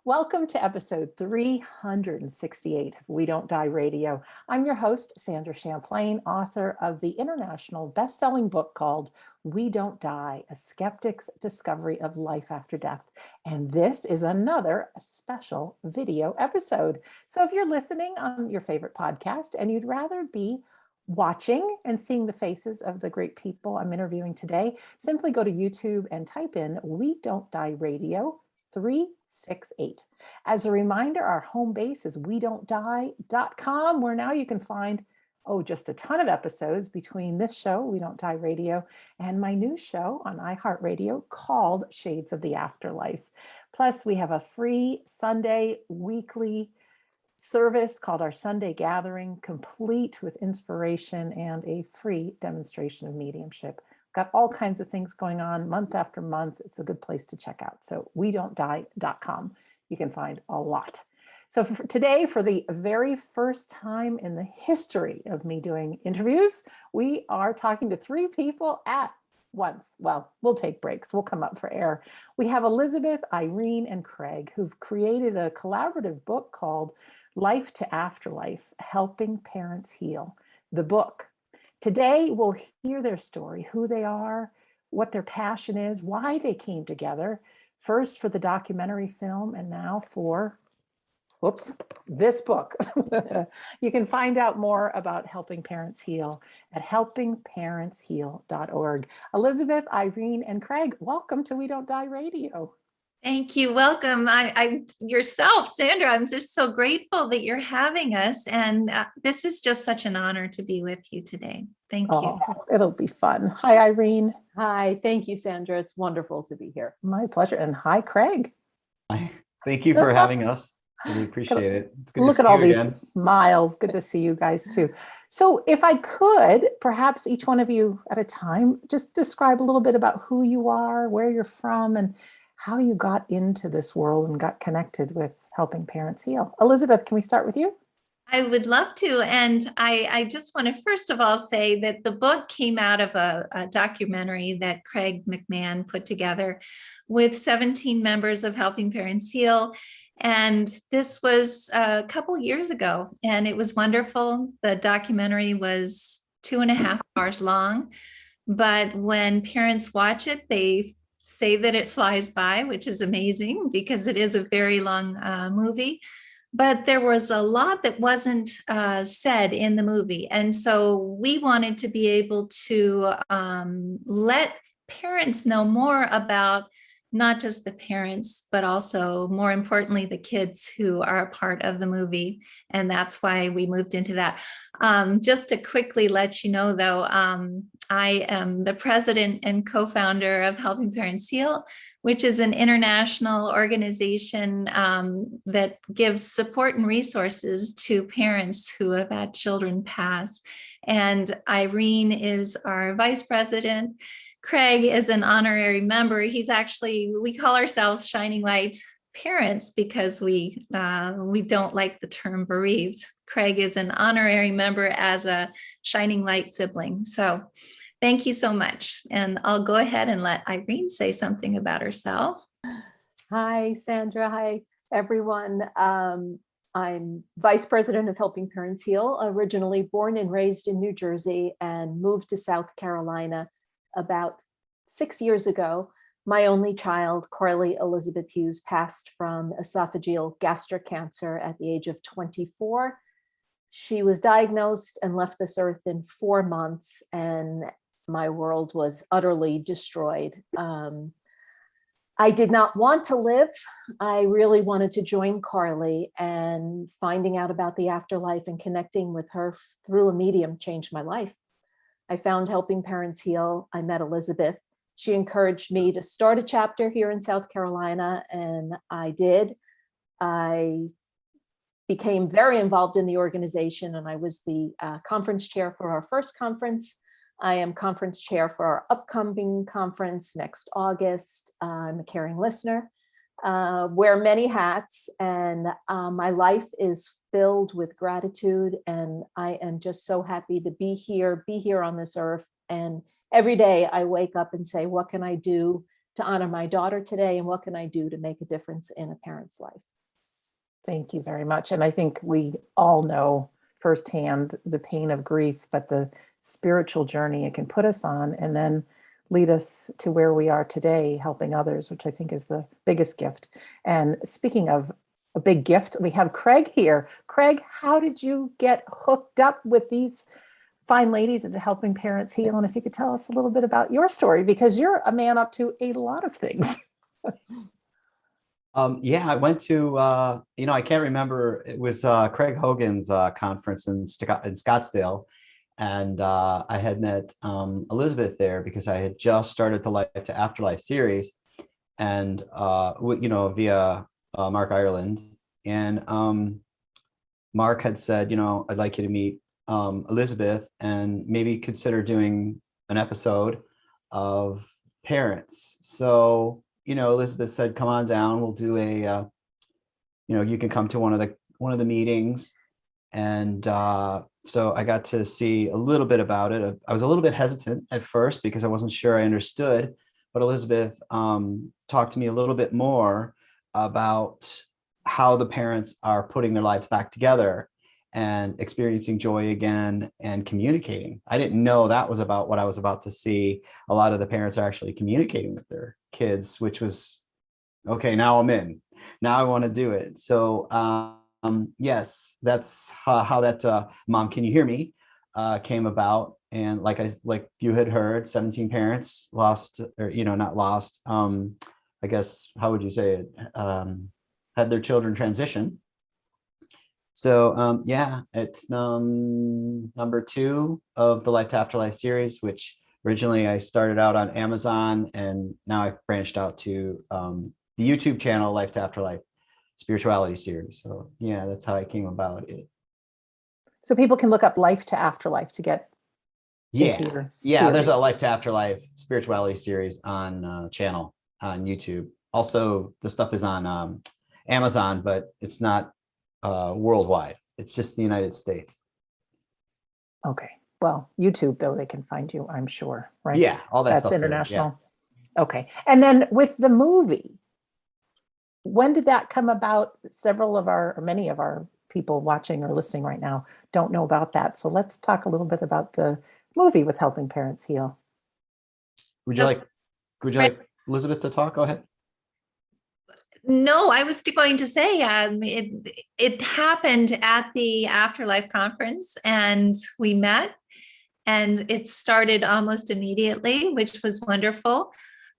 Welcome to episode 368 of We Don't Die Radio. I'm your host, Sandra Champlain, author of the international best-selling book called We Don't Die, A Skeptic's Discovery of Life After Death. And this is another special video episode. So if you're listening on your favorite podcast and you'd rather be watching and seeing the faces of the great people I'm interviewing today, simply go to YouTube and type in We Don't Die Radio 368. As a reminder, our home base is wedon'tdie.com, where now you can find just a ton of episodes between this show, We Don't Die Radio, and my new show on iHeartRadio called Shades of the Afterlife. Plus, we have a free Sunday weekly service called our Sunday Gathering, complete with inspiration and a free demonstration of mediumship. Got all kinds of things going on month after month. It's a good place to check out. So wedon'tdie.com. You can find a lot. So today, for the very first time in the history of me doing interviews, we are talking to three people at once. Well, we'll take breaks. We'll come up for air. We have Elizabeth, Irene, and Craig, who've created a collaborative book called Life to Afterlife, Helping Parents Heal. The book. Today, we'll hear their story, who they are, what their passion is, why they came together, first for the documentary film and now for, this book. You can find out more about Helping Parents Heal at helpingparentsheal.org. Elizabeth, Irene, and Craig, welcome to We Don't Die Radio. Thank you. Welcome. I'm yourself, Sandra. I'm just so grateful that you're having us. And this is just such an honor to be with you today. Thank you. It'll be fun. Hi, Irene. Hi. Thank you, Sandra. It's wonderful to be here. My pleasure. And hi, Craig. Hi. Thank you for having us. We appreciate it. It's good Look at all these smiles. Good to see you guys too. So if I could, perhaps each one of you at a time, just describe a little bit about who you are, where you're from, and how you got into this world and got connected with Helping Parents Heal. Elizabeth, can we start with you? I would love to. And I just want to first of all say that the book came out of a documentary that Craig McMahon put together with 17 members of Helping Parents Heal. And this was a couple years ago, and it was wonderful. The documentary was 2.5 hours long, but when parents watch it, they say that it flies by, which is amazing because it is a very long movie. But there was a lot that wasn't said in the movie. And so we wanted to be able to let parents know more about not just the parents, but also more importantly, the kids who are a part of the movie. And that's why we moved into that. Just to quickly let you know, though, I am the president and co-founder of Helping Parents Heal, which is an international organization that gives support and resources to parents who have had children pass. And Irene is our vice president. Craig is an honorary member. He's actually, we call ourselves Shining Light Parents because we don't like the term bereaved. Craig is an honorary member as a Shining Light sibling. So thank you so much. And I'll go ahead and let Irene say something about herself. Hi, Sandra. Hi, everyone. I'm vice president of Helping Parents Heal, originally born and raised in New Jersey and moved to South Carolina about 6 years ago. My only child, Carly Elizabeth Hughes, passed from esophageal gastric cancer at the age of 24. She was diagnosed and left this earth in 4 months, and my world was utterly destroyed. I did not want to live. I really wanted to join Carly, and finding out about the afterlife and connecting with her through a medium changed my life. I found Helping Parents Heal. I met Elizabeth. She encouraged me to start a chapter here in South Carolina, and I did. I became very involved in the organization, and I was the conference chair for our first conference. I am conference chair for our upcoming conference next August. I'm a caring listener, wear many hats, and my life is filled with gratitude, and I am just so happy to be here on this earth. And every day I wake up and say, what can I do to honor my daughter today, and what can I do to make a difference in a parent's life? Thank you very much. And I think we all know firsthand the pain of grief, but the spiritual journey it can put us on and then lead us to where we are today, helping others, which I think is the biggest gift. And speaking of a big gift, we have Craig here. Craig, how did you get hooked up with these fine ladies at Helping Parents Heal? And if you could tell us a little bit about your story, because you're a man up to a lot of things. Yeah, I went to, I can't remember. It was Craig Hogan's conference in Scottsdale. And I had met Elizabeth there because I had just started the Life to Afterlife series and, via Mark Ireland. And Mark had said, I'd like you to meet Elizabeth and maybe consider doing an episode of parents. So, Elizabeth said, come on down. We'll do you can come to one of the meetings. And so I got to see a little bit about it. I was a little bit hesitant at first because I wasn't sure I understood, but Elizabeth talked to me a little bit more about how the parents are putting their lives back together and experiencing joy again and communicating. I didn't know that was about what I was about to see. A lot of the parents are actually communicating with their kids, which was, okay, now I'm in. Now I want to do it. So yes, that's how that Mom, Can You Hear Me came about. And like you had heard, 17 parents lost, or not lost. I guess, how would you say it? Had their children transition. So yeah, it's number 2 of the Life to Afterlife series, which originally I started out on Amazon, and now I've branched out to the YouTube channel Life to Afterlife spirituality series. So yeah, that's how I came about it. So people can look up Life to Afterlife to get into your series. There's a series. Life to Afterlife spirituality series on channel on YouTube. Also, the stuff is on Amazon, but it's not worldwide. It's just the United States. Okay. Well, YouTube, though, they can find you, I'm sure, right? Yeah, all that's international. Yeah. Okay. And then with the movie, when did that come about? Many of our people watching or listening right now don't know about that. So let's talk a little bit about the movie with Helping Parents Heal. Would you like Elizabeth to talk? Go ahead. No, I was going to say it happened at the Afterlife conference, and we met, and it started almost immediately, which was wonderful.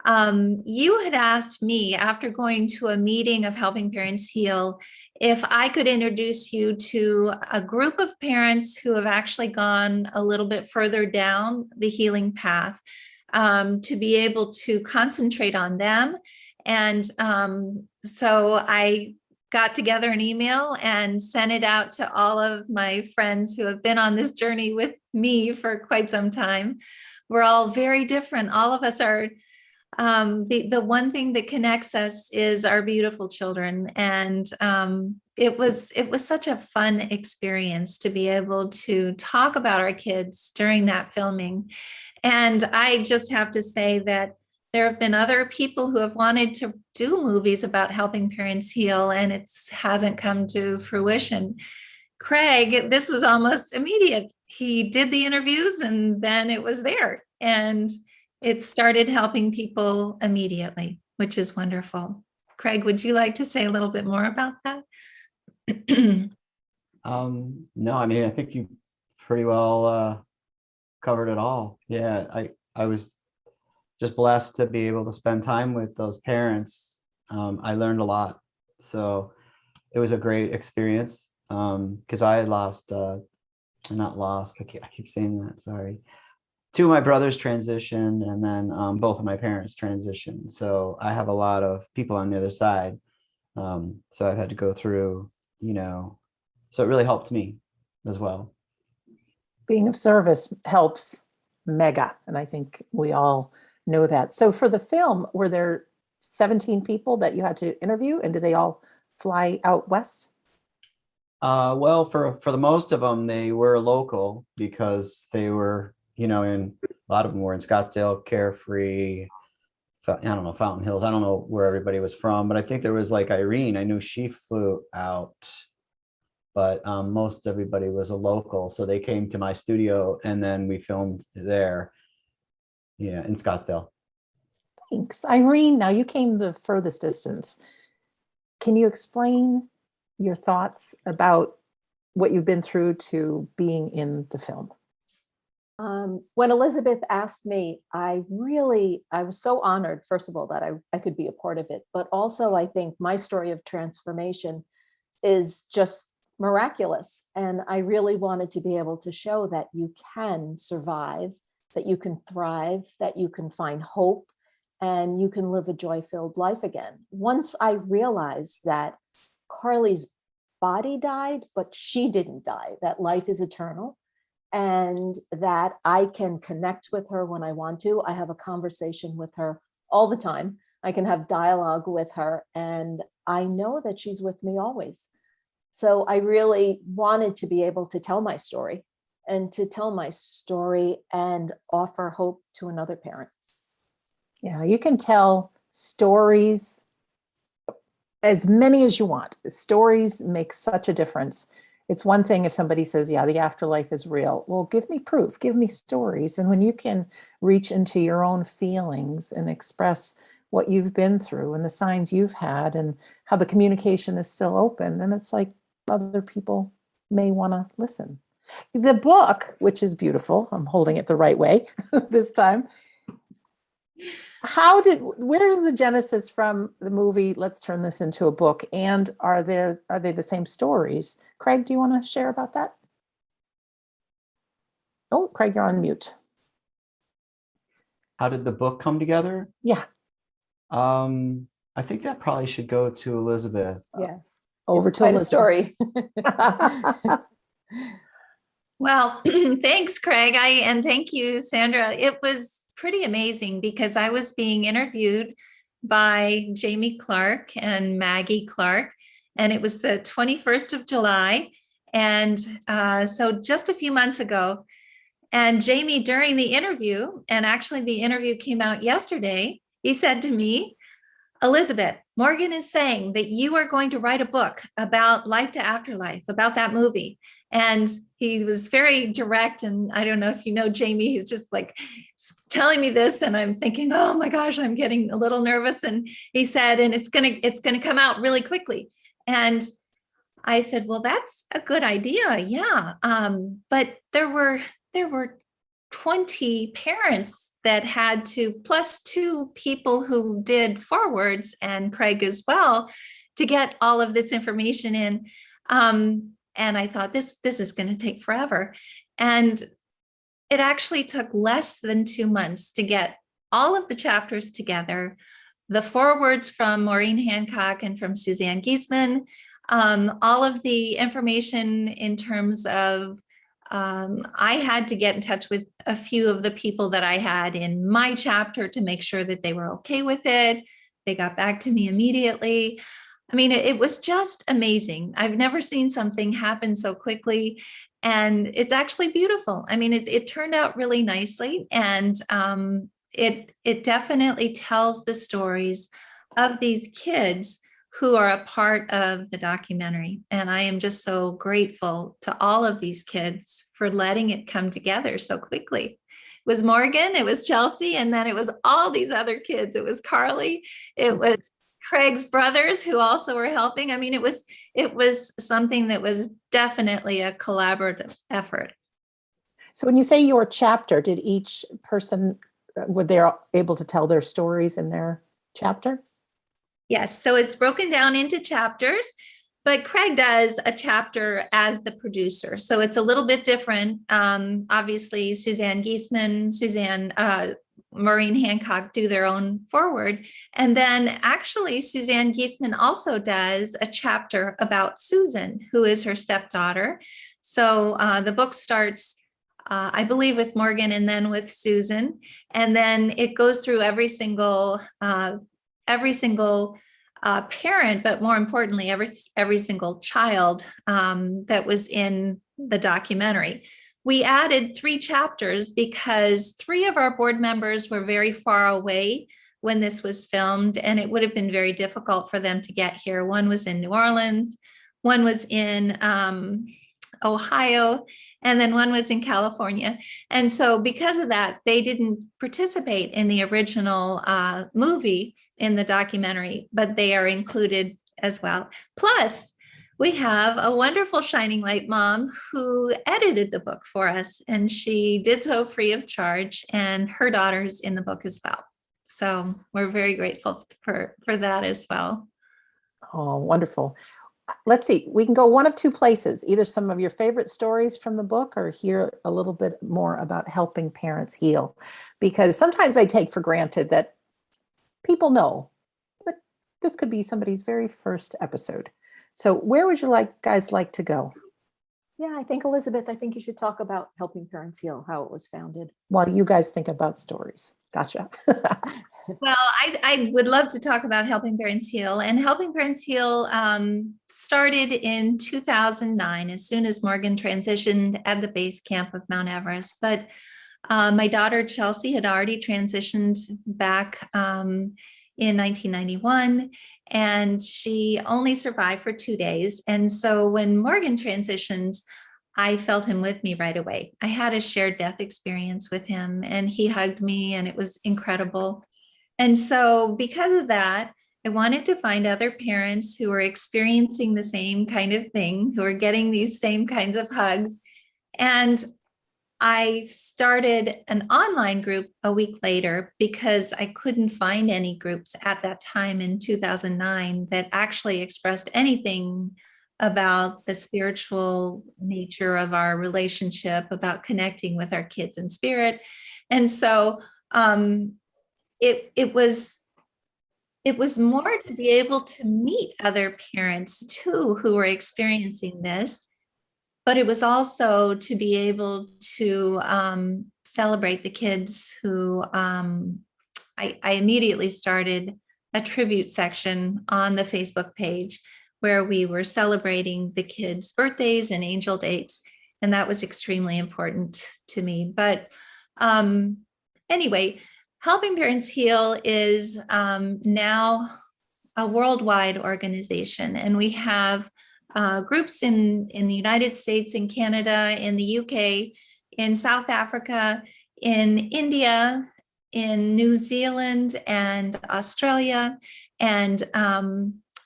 You had asked me after going to a meeting of Helping Parents Heal if I could introduce you to a group of parents who have actually gone a little bit further down the healing path, to be able to concentrate on them. And so I got together an email and sent it out to all of my friends who have been on this journey with me for quite some time. We're all very different. All of us are, the one thing that connects us is our beautiful children. And it was such a fun experience to be able to talk about our kids during that filming. And I just have to say that there have been other people who have wanted to do movies about helping parents heal, and it hasn't come to fruition. Craig, this was almost immediate. He did the interviews and then it was there. And it started helping people immediately, which is wonderful. Craig, would you like to say a little bit more about that? No, I mean, I think you pretty well covered it all. Yeah, I was just blessed to be able to spend time with those parents. I learned a lot. So it was a great experience because I had not lost, I keep saying that, sorry. 2 of my brothers transitioned, and then both of my parents transitioned. So I have a lot of people on the other side. So I've had to go through, so it really helped me as well. Being of service helps mega. And I think we all know that. So for the film, were there 17 people that you had to interview, and did they all fly out west? Well, for the most of them, they were local because they were, a lot of them were in Scottsdale, Carefree, I don't know, Fountain Hills. I don't know where everybody was from, but I think there was like Irene. I knew she flew out, but most everybody was a local. So they came to my studio and then we filmed there, yeah, in Scottsdale. Thanks. Irene, now you came the furthest distance. Can you explain your thoughts about what you've been through to being in the film? When Elizabeth asked me, I was so honored, first of all, that I could be a part of it. But also, I think my story of transformation is just miraculous. And I really wanted to be able to show that you can survive, that you can thrive, that you can find hope, and you can live a joy-filled life again. Once I realized that Carly's body died, but she didn't die, that life is eternal, and that I can connect with her when I want to. I have a conversation with her all the time. I can have dialogue with her, and I know that she's with me always. So I really wanted to be able to tell my story and offer hope to another parent. Yeah, you can tell stories as many as you want. Stories make such a difference. It's one thing if somebody says, yeah, the afterlife is real. Well, give me proof, give me stories. And when you can reach into your own feelings and express what you've been through and the signs you've had and how the communication is still open, then it's like other people may want to listen. The book, which is beautiful, I'm holding it the right way this time. Where's the genesis from the movie? Let's turn this into a book. And are they the same stories? Craig, do you want to share about that? Oh, Craig, you're on mute. How did the book come together? Yeah. I think that probably should go to Elizabeth. Yes. Over It's to quite a Elizabeth. story. Well, thanks, Craig. And thank you, Sandra. It was pretty amazing because I was being interviewed by Jamie Clark and Maggie Clark, and it was the 21st of July. And so just a few months ago, and Jamie, during the interview, and actually the interview came out yesterday, he said to me, Elizabeth, Morgan is saying that you are going to write a book about Life to Afterlife, about that movie. And he was very direct. And I don't know if you know Jamie, he's just like telling me this. And I'm thinking, oh my gosh, I'm getting a little nervous. And he said, and it's gonna come out really quickly. And I said, well, that's a good idea. Yeah. But there were 20 parents that had to, plus 2 people who did forwards and Craig as well, to get all of this information in. And I thought this is going to take forever. And it actually took less than 2 months to get all of the chapters together, the forwards from Maureen Hancock and from Suzanne Giesman, all of the information in terms of I had to get in touch with a few of the people that I had in my chapter to make sure that they were okay with it. They got back to me immediately. I mean, it was just amazing. I've never seen something happen so quickly, and it's actually beautiful. I mean, it turned out really nicely, and it definitely tells the stories of these kids who are a part of the documentary. And I am just so grateful to all of these kids for letting it come together so quickly. It was Morgan, it was Chelsea, and then it was all these other kids. It was Carly, it was Craig's brothers who also were helping. I mean, it was something that was definitely a collaborative effort. So when you say your chapter, did each person, were they able to tell their stories in their chapter? Yes, so it's broken down into chapters, but Craig does a chapter as the producer. So it's a little bit different. Obviously, Suzanne Giesman, Maureen Hancock do their own forward. And then actually, Suzanne Giesman also does a chapter about Susan, who is her stepdaughter. So the book starts, I believe, with Morgan and then with Susan. And then it goes through every single parent, but more importantly, every single child that was in the documentary. We added 3 chapters because 3 of our board members were very far away when this was filmed, and it would have been very difficult for them to get here. One was in New Orleans, one was in Ohio, and then one was in California. And so because of that, they didn't participate in the original movie in the documentary, but they are included as well. Plus, we have a wonderful Shining Light mom who edited the book for us, and she did so free of charge, and her daughter's in the book as well. So we're very grateful for that as well. Oh, wonderful. Let's see, we can go one of two places, either some of your favorite stories from the book or hear a little bit more about helping parents heal. Because sometimes I take for granted that people know, but this could be somebody's very first episode. So where would you guys like to go? Yeah, I think Elizabeth, I think you should talk about Helping Parents Heal, how it was founded. While you guys think about stories. Gotcha. Well, I would love to talk about Helping Parents Heal. And Helping Parents Heal started in 2009, as soon as Morgan transitioned at the base camp of Mount Everest. But my daughter, Chelsea, had already transitioned back in 1991, and she only survived for 2 days. And so when Morgan transitions, I felt him with me right away. I had a shared death experience with him, and he hugged me, and it was incredible. And so because of that, I wanted to find other parents who were experiencing the same kind of thing, who are getting these same kinds of hugs. And I started an online group a week later because I couldn't find any groups at that time in 2009 that actually expressed anything about the spiritual nature of our relationship, about connecting with our kids in spirit. And so it was more to be able to meet other parents too who were experiencing this, but it was also to be able to celebrate the kids who I immediately started a tribute section on the Facebook page where we were celebrating the kids' birthdays and angel dates. And that was extremely important to me. But anyway, Helping Parents Heal is now a worldwide organization, and we have groups in the United States, in Canada, in the UK, in South Africa, in India, in New Zealand, and Australia. And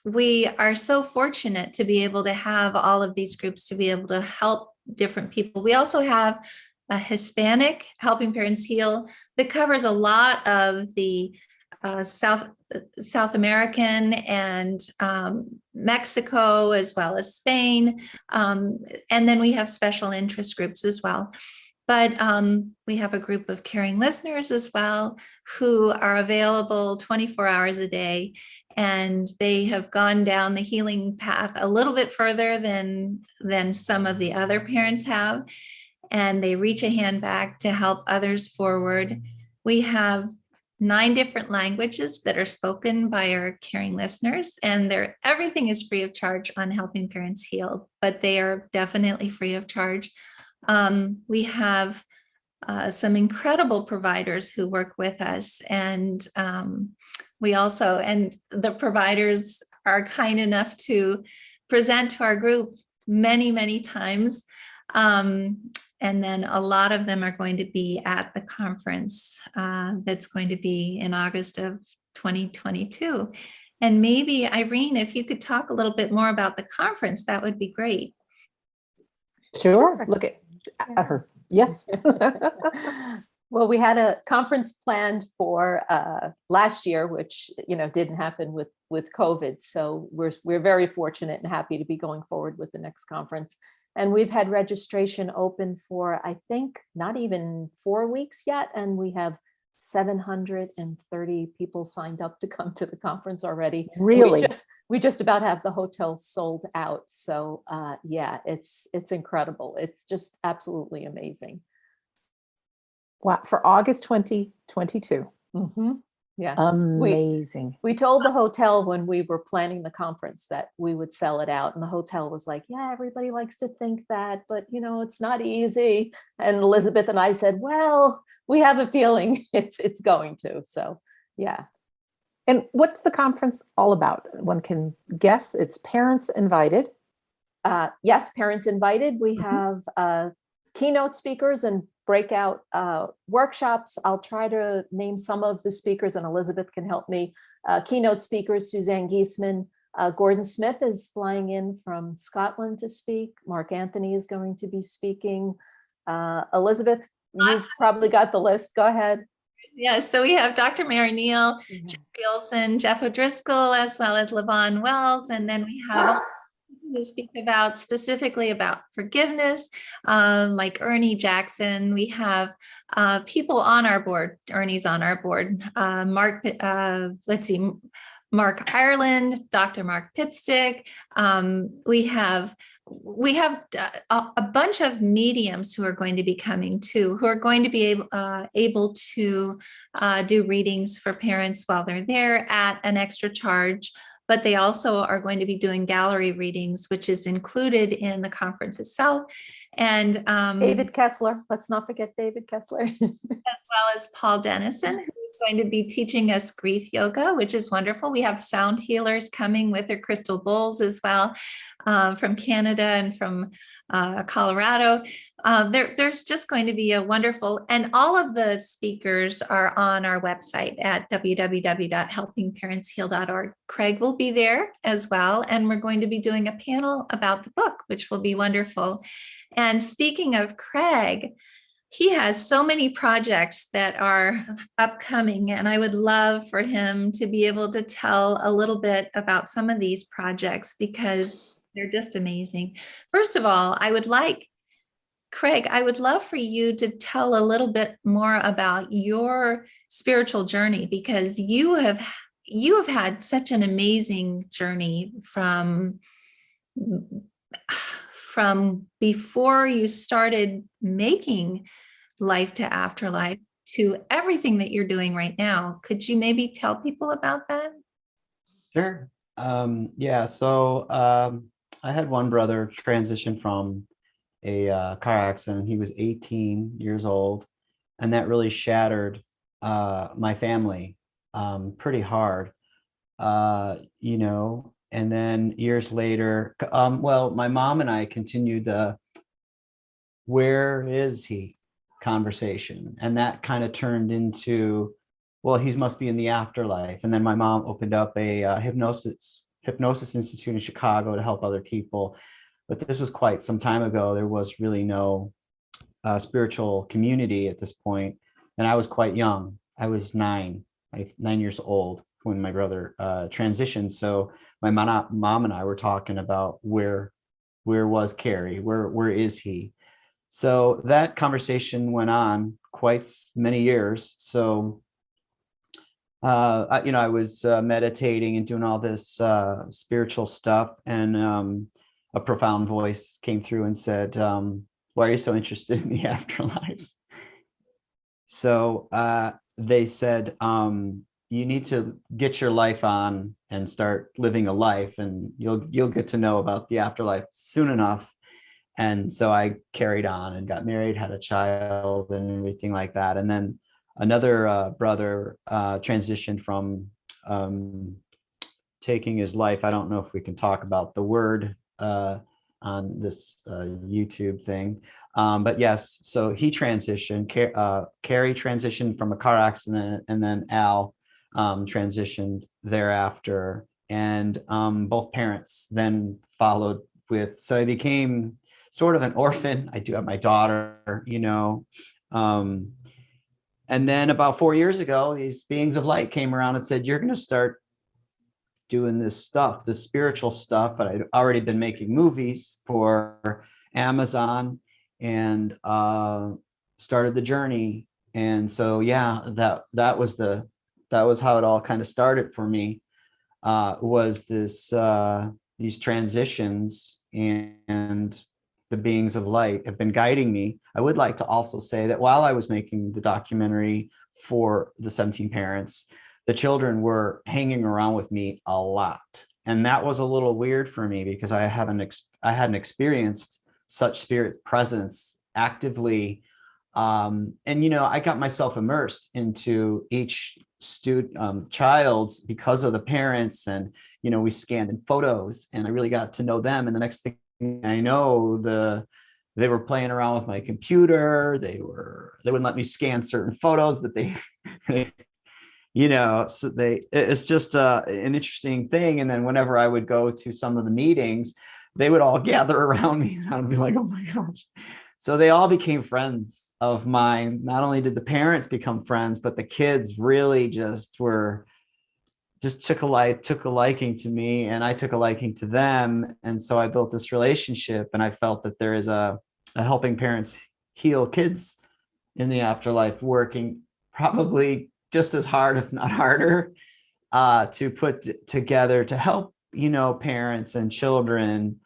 we are so fortunate to be able to have all of these groups to be able to help different people. We also have a Hispanic Helping Parents Heal that covers a lot of the South American and Mexico, as well as Spain. And then we have special interest groups as well. But we have a group of caring listeners as well who are available 24 hours a day. And they have gone down the healing path a little bit further than some of the other parents have. And they reach a hand back to help others forward. We have 9 different languages that are spoken by our caring listeners, and everything is free of charge on Helping Parents Heal, but they are definitely free of charge. We have some incredible providers who work with us, and the providers are kind enough to present to our group many, many times. And then a lot of them are going to be at the conference that's going to be in August of 2022. And maybe, Irene, if you could talk a little bit more about the conference, that would be great. Sure. Look at her. Yes. Well, we had a conference planned for last year, which didn't happen with COVID. So we're very fortunate and happy to be going forward with the next conference. And we've had registration open for, I think, not even 4 weeks yet. And we have 730 people signed up to come to the conference already. Really? We just about have the hotel sold out. So yeah, it's incredible. It's just absolutely amazing. Wow. For August 2022. Mm-hmm. Yes. Amazing. We told the hotel when we were planning the conference that we would sell it out. And the hotel was like, yeah, everybody likes to think that, but it's not easy. And Elizabeth and I said, well, we have a feeling it's going to. So yeah. And what's the conference all about? One can guess. It's parents invited. Yes, parents invited. We Mhm. have keynote speakers and breakout workshops. I'll try to name some of the speakers, and Elizabeth can help me. Keynote speakers, Suzanne Giesman. Gordon Smith is flying in from Scotland to speak. Mark Anthony is going to be speaking. Elizabeth, you've probably got the list. Go ahead. Yeah, so we have Dr. Mary Neal, Yes. Jeffrey Olson, Jeff O'Driscoll, as well as Levon Wells. And then we have who speak about specifically about forgiveness, like Ernie Jackson. We have people on our board. Ernie's on our board. Let's see, Mark Ireland, Dr. Mark Pitstick. We have a bunch of mediums who are going to be coming too, who are going to be able to do readings for parents while they're there at an extra charge. But they also are going to be doing gallery readings, which is included in the conference itself. And David Kessler. Let's not forget David Kessler. as well as Paul Dennison, who's going to be teaching us grief yoga, which is wonderful. We have sound healers coming with their crystal bowls as well, from Canada and from Colorado. There's just going to be a wonderful, and all of the speakers are on our website at www.helpingparentsheal.org. Craig will be there as well, and we're going to be doing a panel about the book, which will be wonderful. And speaking of Craig, he has so many projects that are upcoming, and I would love for him to be able to tell a little bit about some of these projects because they're just amazing. First of all, Craig, I would love for you to tell a little bit more about your spiritual journey, because you have had such an amazing journey from before you started making Life to Afterlife to everything that you're doing right now. Could you maybe tell people about that? Sure. Yeah. So I had one brother transition from a car accident. He was 18 years old, and that really shattered my family pretty hard. You know, and then years later, well, my mom and I continued the "Where is he?" conversation, and that kind of turned into, well, he must be in the afterlife. And then my mom opened up a hypnosis institute in Chicago to help other people. But this was quite some time ago. There was really no spiritual community at this point, and I was quite young. I was 9 years old when my brother transitioned. So my mom and I were talking about where was Carrie? Where is he? So that conversation went on quite many years. So I was meditating and doing all this spiritual stuff, and a profound voice came through and said, "Why are you so interested in the afterlife?" So they said, "You need to get your life on and start living a life, and you'll get to know about the afterlife soon enough." And so I carried on and got married, had a child, and everything like that. And then another brother transitioned from taking his life. I don't know if we can talk about the word on this YouTube thing. But yes, so he transitioned. Carrie transitioned from a car accident, and then Al transitioned thereafter. And both parents then followed with, so I became sort of an orphan. I do have my daughter, and then about 4 years ago, these beings of light came around and said, "You're going to start doing this stuff, this spiritual stuff." And I'd already been making movies for Amazon, and started the journey. And so, yeah, that was how it all kind of started for me. Was these transitions, and the beings of light have been guiding me. I would like to also say that while I was making the documentary for the 17 parents, the children were hanging around with me a lot. And that was a little weird for me because I hadn't experienced such spirit presence actively. And, I got myself immersed into each child because of the parents, and we scanned in photos, and I really got to know them. And the next thing I know, they were playing around with my computer. They wouldn't let me scan certain photos that they so it's just an interesting thing. And then whenever I would go to some of the meetings, they would all gather around me, and I'd be like, oh my gosh. So they all became friends of mine. Not only did the parents become friends, but the kids really just took a liking to me, and I took a liking to them. And so I built this relationship, and I felt that there is a helping parents heal kids in the afterlife, working probably just as hard, if not harder, to put together to help, parents and children,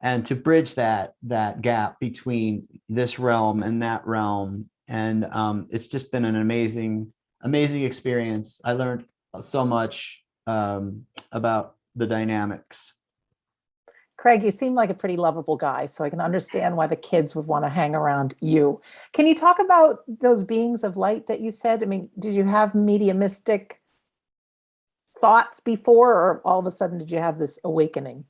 and to bridge that gap between this realm and that realm. And it's just been an amazing experience. I learned so much about the dynamics. Craig, you seem like a pretty lovable guy, so I can understand why the kids would want to hang around you. Can you talk about those beings of light that you said? I mean, did you have mediumistic thoughts before, or all of a sudden did you have this awakening?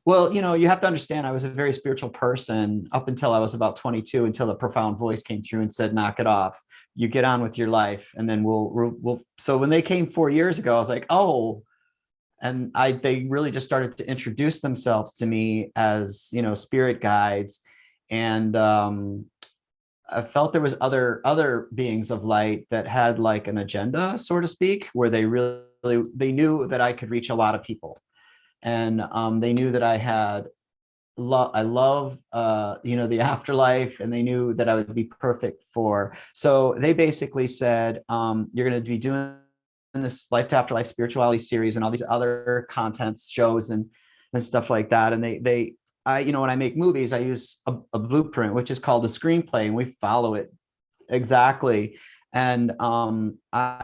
Well, you have to understand, I was a very spiritual person up until I was about 22, until a profound voice came through and said, knock it off. You get on with your life, and then we'll. So when they came 4 years ago, I was like, oh, and they really just started to introduce themselves to me as, spirit guides. And I felt there was other beings of light that had like an agenda, so to speak, where they knew that I could reach a lot of people. And they knew that I had I love the afterlife, and they knew that I would be perfect for. So they basically said, you're going to be doing this Life to Afterlife spirituality series and all these other contents, shows, and stuff like that. And I when I make movies, I use a blueprint, which is called a screenplay, and we follow it exactly. And I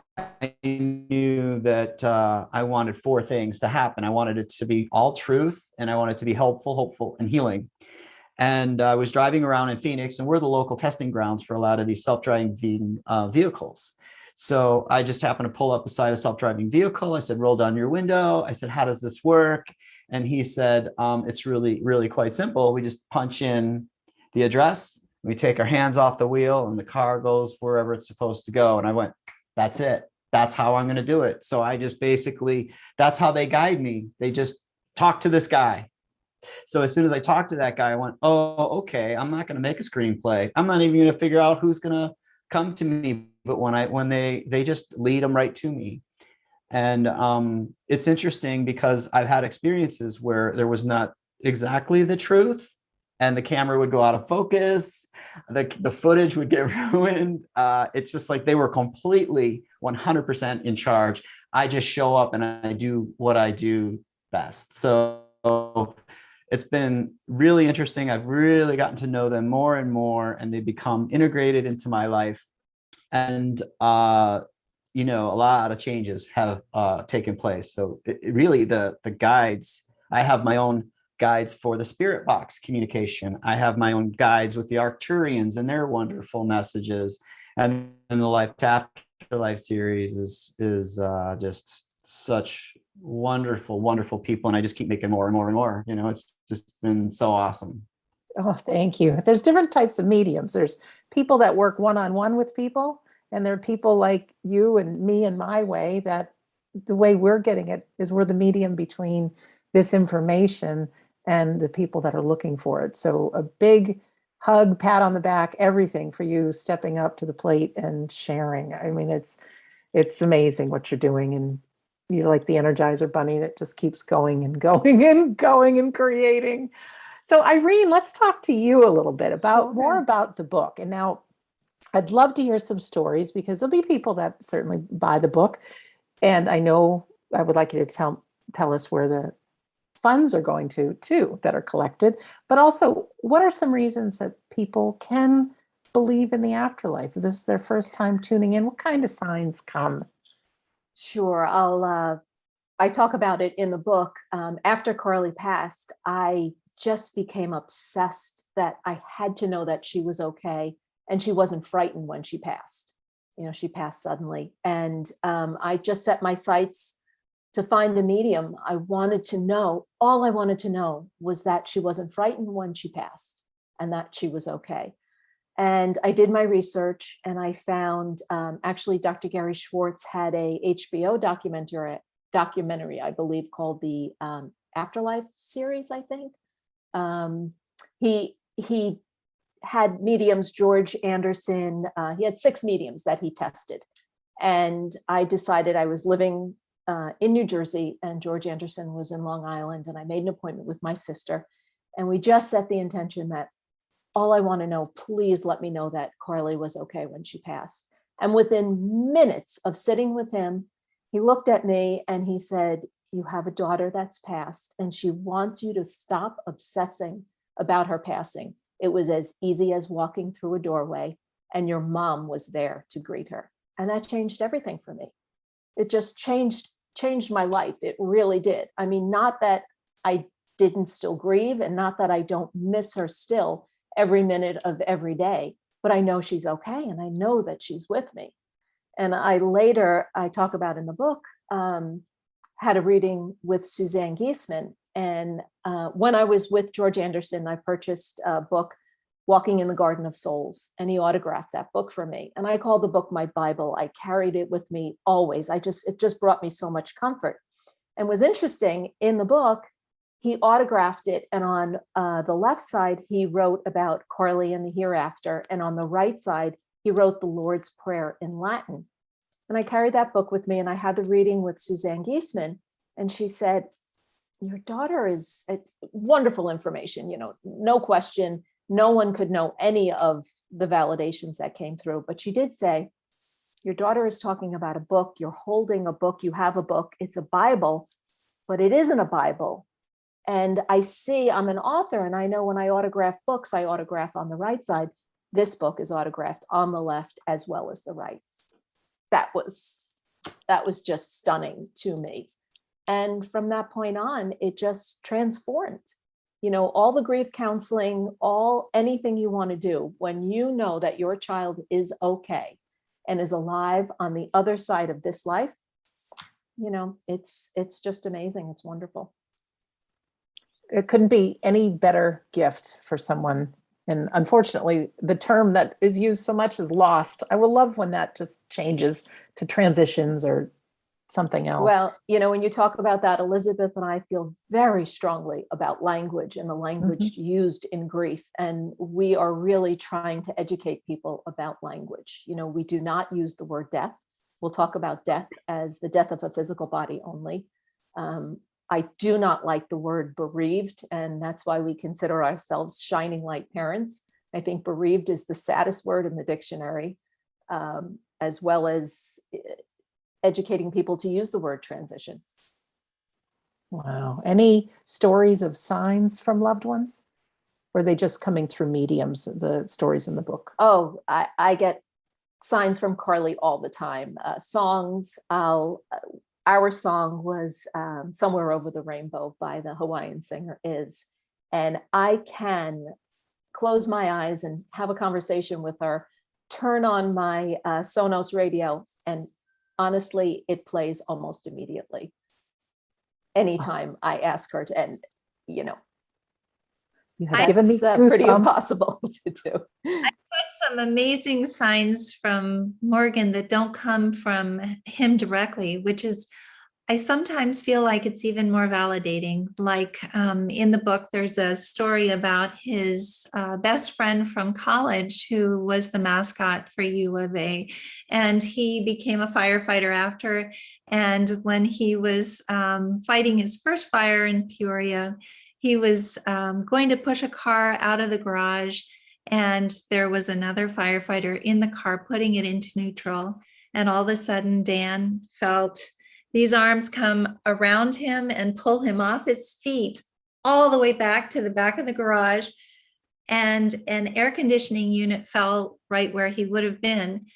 knew that I wanted 4 things to happen. I wanted it to be all truth, and I wanted it to be helpful, hopeful, and healing. And I was driving around in Phoenix, and we're the local testing grounds for a lot of these self-driving vehicles. So I just happened to pull up beside a self-driving vehicle. I said, roll down your window. I said, how does this work? And he said, it's really, really quite simple. We just punch in the address. We take our hands off the wheel, and the car goes wherever it's supposed to go. And I went, that's it. That's how I'm going to do it. So I just basically, that's how they guide me. They just talk to this guy. So as soon as I talked to that guy, I went, oh, okay, I'm not going to make a screenplay. I'm not even going to figure out who's going to come to me. But when they just lead them right to me. And it's interesting because I've had experiences where there was not exactly the truth, and the camera would go out of focus. The footage would get ruined. It's just like they were completely 100% in charge. I just show up and I do what I do best. So it's been really interesting. I've really gotten to know them more and more, and they become integrated into my life. And a lot of changes have taken place. So really the guides, I have my own guides for the spirit box communication. I have my own guides with the Arcturians and their wonderful messages. And the Life to Afterlife series is just such wonderful, wonderful people. And I just keep making more and more and more. It's just been so awesome. Oh, thank you. There's different types of mediums. There's people that work one-on-one with people, and there are people like you and me and my way, that the way we're getting it is we're the medium between this information and the people that are looking for it. So a big hug, pat on the back, everything for you stepping up to the plate and sharing. I mean, it's amazing what you're doing, and you're like the Energizer Bunny that just keeps going and going and going and creating. So Irene, let's talk to you a little bit about more about the book. And now I'd love to hear some stories, because there'll be people that certainly buy the book. And I know I would like you to tell us where the funds are going to too, that are collected, but also what are some reasons that people can believe in the afterlife? If this is their first time tuning in, what kind of signs come? Sure. I talk about it in the book. After Carly passed, I just became obsessed that I had to know that she was okay and she wasn't frightened when she passed. she passed suddenly. And I just set my sights to find a medium. All I wanted to know was that she wasn't frightened when she passed and that she was okay. And I did my research and I found actually Dr. Gary Schwartz had a HBO documentary, I believe, called the Afterlife series, I think. He had mediums, George Anderson. He had 6 mediums that he tested. And I decided, I was living in New Jersey and George Anderson was in Long Island, and I made an appointment with my sister. And we just set the intention that all I want to know, please let me know that Carly was okay when she passed. And within minutes of sitting with him, he looked at me and he said, you have a daughter that's passed and she wants you to stop obsessing about her passing. It was as easy as walking through a doorway and your mom was there to greet her. And that changed everything for me. It just changed my life. It really did. I mean, not that I didn't still grieve and not that I don't miss her still every minute of every day, but I know she's okay and I know that she's with me. And I talk about in the book, had a reading with Suzanne Giesemann. And when I was with George Anderson, I purchased a book, Walking in the Garden of Souls, and he autographed that book for me. And I call the book my Bible. I carried it with me always. It just brought me so much comfort. And was interesting in the book, he autographed it. And on the left side, he wrote about Carly and the hereafter. And on the right side, he wrote the Lord's Prayer in Latin. And I carried that book with me and I had the reading with Suzanne Giesemann. And she said, your daughter is wonderful information, no question. No one could know any of the validations that came through. But she did say, your daughter is talking about a book. You're holding a book. You have a book. It's a Bible, but it isn't a Bible. And I'm an author, and I know when I autograph books, I autograph on the right side. This book is autographed on the left as well as the right. That was just stunning to me. And from that point on, it just transformed. All the grief counseling, anything you want to do, when you know that your child is okay and is alive on the other side of this life, it's just amazing. It's wonderful. It couldn't be any better gift for someone. And unfortunately, the term that is used so much is lost. I will love when that just changes to transitions or something else. Well, when you talk about that, Elizabeth and I feel very strongly about language and the language used in grief. And we are really trying to educate people about language. We do not use the word death. We'll talk about death as the death of a physical body only. I do not like the word bereaved, and that's why we consider ourselves shining light parents. I think bereaved is the saddest word in the dictionary, as well as educating people to use the word transition. Wow. Any stories of signs from loved ones? Or are they just coming through mediums, the stories in the book? Oh, I get signs from Carly all the time. Songs, our song was Somewhere Over the Rainbow by the Hawaiian singer Is. And I can close my eyes and have a conversation with her, turn on my Sonos radio, and honestly, it plays almost immediately. Anytime I ask her to, and you have given me pretty impossible to do. I put some amazing signs from Morgan that don't come from him directly, which is, I sometimes feel like it's even more validating. Like in the book, there's a story about his best friend from college who was the mascot for U of A, and he became a firefighter after. And when he was fighting his first fire in Peoria, he was going to push a car out of the garage, and there was another firefighter in the car putting it into neutral. And all of a sudden, Dan felt these arms come around him and pull him off his feet all the way back to the back of the garage. And an air conditioning unit fell right where he would have been.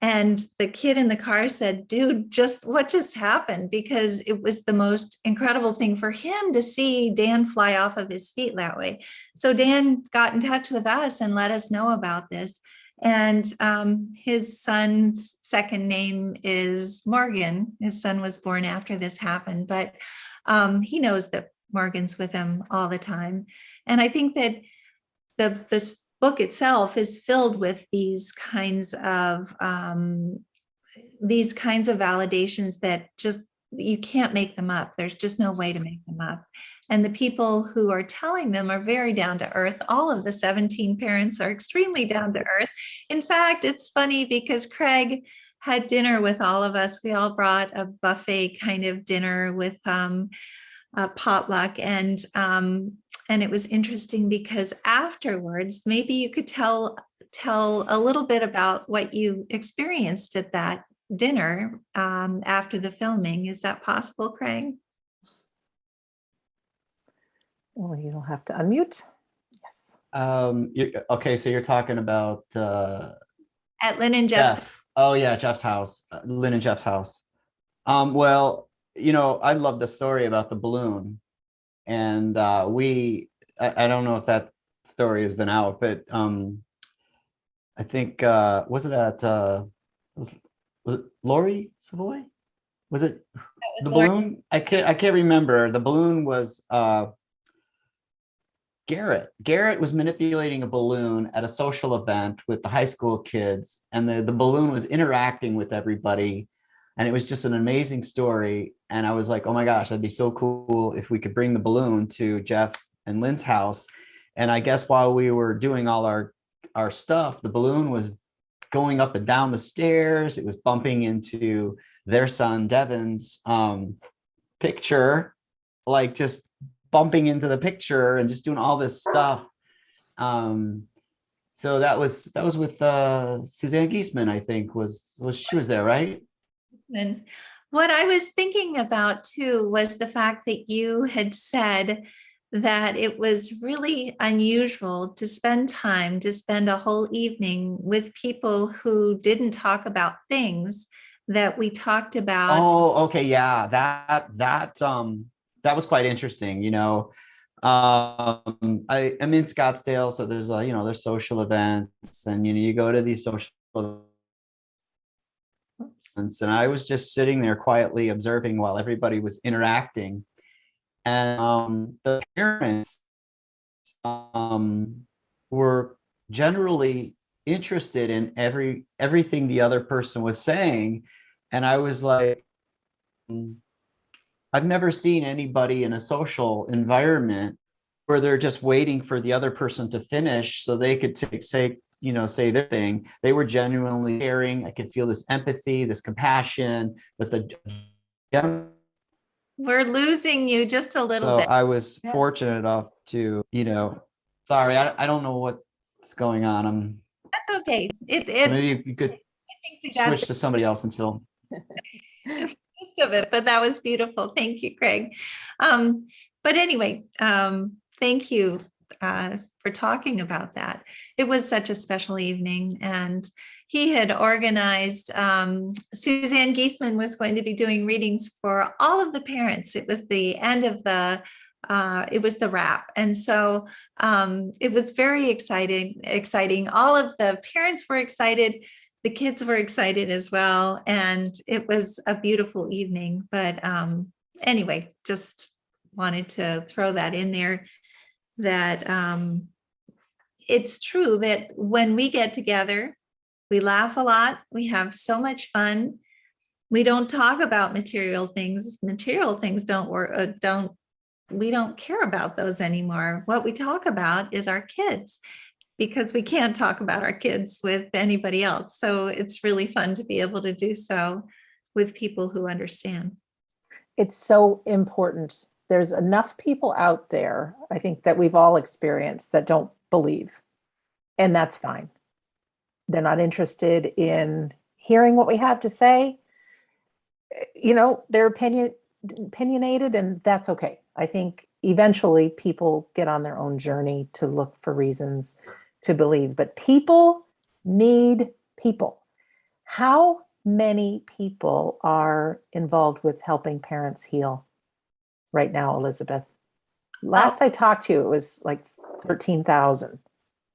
And the kid in the car said, dude, what just happened? Because it was the most incredible thing for him to see Dan fly off of his feet that way. So Dan got in touch with us and let us know about this. And his son's second name is Morgan. His son was born after this happened, but he knows that Morgan's with him all the time. And I think that this book itself is filled with these kinds of validations that just, you can't make them up. There's just no way to make them up. And the people who are telling them are very down to earth. All of the 17 parents are extremely down to earth. In fact, it's funny because Craig had dinner with all of us. We all brought a buffet kind of dinner with a potluck. And it was interesting because afterwards, maybe you could tell a little bit about what you experienced at that dinner after the filming. Is that possible, Craig? Well, you'll have to unmute. Yes. Okay, so you're talking about At Lynn and Jeff's. Jeff. Oh yeah, Jeff's house, Lynn and Jeff's house. Well, I love the story about the balloon, and I don't know if that story has been out, but I think was it Lori Savoy? Was it the balloon? I can't remember. The balloon was Garrett. Garrett was manipulating a balloon at a social event with the high school kids, and the balloon was interacting with everybody. And it was just an amazing story. And I was like, oh my gosh, that'd be so cool if we could bring the balloon to Jeff and Lynn's house. And I guess while we were doing all our stuff, the balloon was going up and down the stairs. It was bumping into their son, Devin's picture, like just bumping into the picture and just doing all this stuff. So that was with Suzanne Giesman, I think she was there, right? And what I was thinking about too was the fact that you had said that it was really unusual to spend a whole evening with people who didn't talk about things that we talked about. Oh, okay. Yeah. That was quite interesting. I'm in Scottsdale, so there's there's social events, and you go to these social events, and I was just sitting there quietly observing while everybody was interacting, and the parents were generally interested in everything the other person was saying, and I was like, I've never seen anybody in a social environment where they're just waiting for the other person to finish so they could say their thing. They were genuinely caring. I could feel this empathy, this compassion, but we're losing you just a little bit. I was fortunate enough to, sorry, I don't know what's going on. That's okay. Maybe you could I think we got switch to somebody else until most of it, but that was beautiful. Thank you, Craig. But anyway, thank you for talking about that. It was such a special evening, and he had organized, Suzanne Giesman was going to be doing readings for all of the parents. It was the end of it was the wrap. And so it was very exciting. All of the parents were excited. The kids were excited as well. And it was a beautiful evening. But anyway, just wanted to throw that in there, that it's true that when we get together, we laugh a lot. We have so much fun. We don't talk about material things. Material things we don't care about those anymore. What we talk about is our kids, because we can't talk about our kids with anybody else. So it's really fun to be able to do so with people who understand. It's so important. There's enough people out there, I think, that we've all experienced, that don't believe. And that's fine. They're not interested in hearing what we have to say. They're opinionated, and that's okay. I think eventually people get on their own journey to look for reasons to believe, but people need people. How many people are involved with helping parents heal right now, Elizabeth? Last I talked to you, it was like 13,000.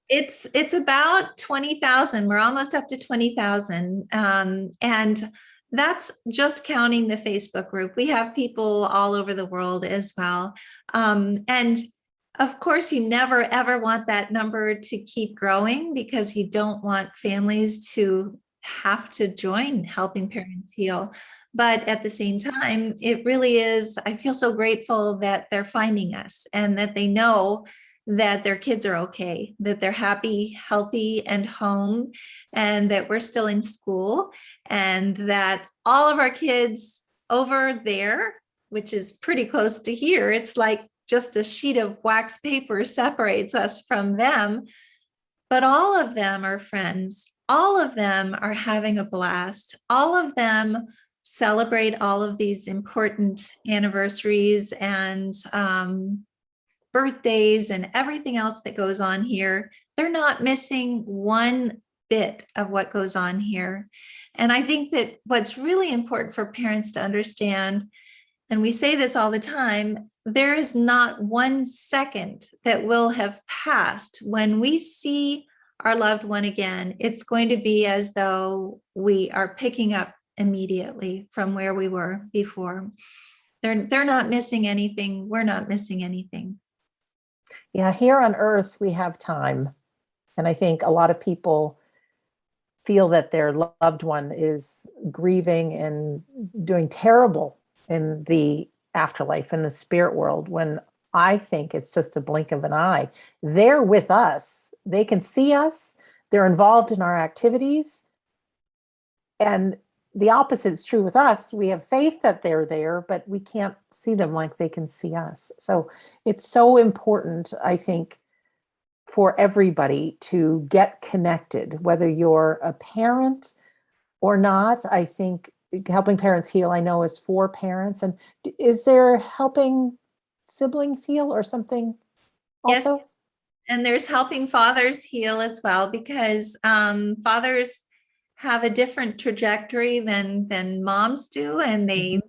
It's about 20,000. We're almost up to 20,000. And that's just counting the Facebook group. We have people all over the world as well. And of course, you never ever want that number to keep growing, because you don't want families to have to join Helping Parents Heal. But at the same time, it really is, I feel so grateful that they're finding us and that they know that their kids are okay, that they're happy, healthy, and home, and that we're still in school, and that all of our kids over there, which is pretty close to here, it's like just a sheet of wax paper separates us from them, but all of them are friends. All of them are having a blast. All of them celebrate all of these important anniversaries and birthdays and everything else that goes on here. They're not missing one bit of what goes on here. And I think that what's really important for parents to understand, and we say this all the time, there is not 1 second that will have passed when we see our loved one again. It's going to be as though we are picking up immediately from where we were before. They're not missing anything. We're not missing anything. Yeah, here on Earth, we have time. And I think a lot of people feel that their loved one is grieving and doing terrible in the afterlife, in the spirit world, when I think it's just a blink of an eye. They're with us. They can see us. They're involved in our activities. And the opposite is true with us. We have faith that they're there, but we can't see them like they can see us. So it's so important, I think, for everybody to get connected, whether you're a parent or not. I think Helping Parents Heal, I know, is for parents. And is there Helping Siblings Heal or something also? Yes. And there's Helping Fathers Heal as well, because fathers have a different trajectory than moms do, and they